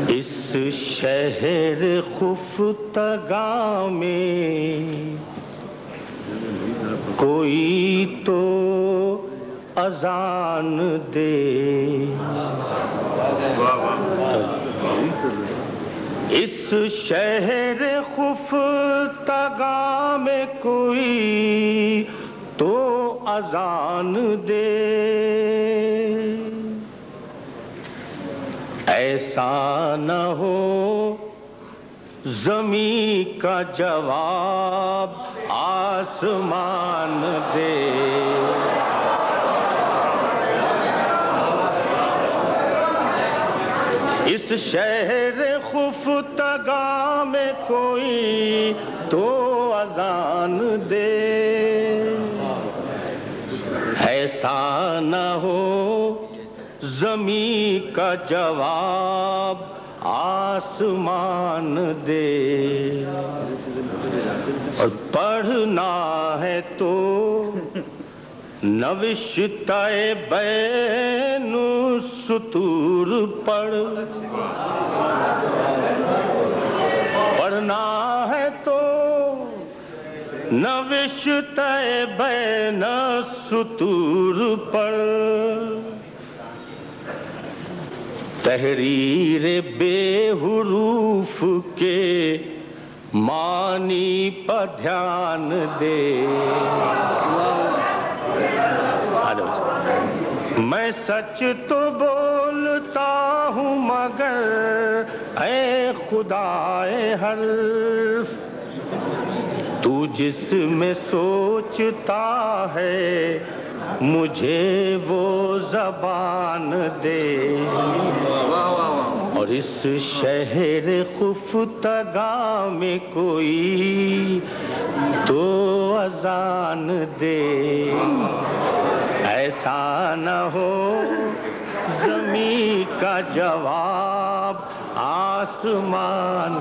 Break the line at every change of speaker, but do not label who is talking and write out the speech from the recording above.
اس شہر خفتگاں میں کوئی تو اذان دے، اس شہر خفتگاں میں کوئی تو اذان دے، ایسا نہ ہو زمین کا جواب آسمان دے، اس شہر خفتگاں میں کوئی تو اذان دے، ایسا نہ ہو زمین کا جواب آسمان دے، اور پڑھنا ہے تو نوشتہ بین السطور پڑھ، پڑھنا ہے تو نوشتہ بین السطور پڑھ، تحریر بے حروف کے معنی پر دھیان دے، میں سچ تو بولتا ہوں مگر اے خدائے حرف تو جس میں سوچتا ہے مجھے وہ زبان دے، اور اس شہر خفتگاں میں کوئی تو اذان دے، ایسا نہ ہو زمین کا جواب آسمان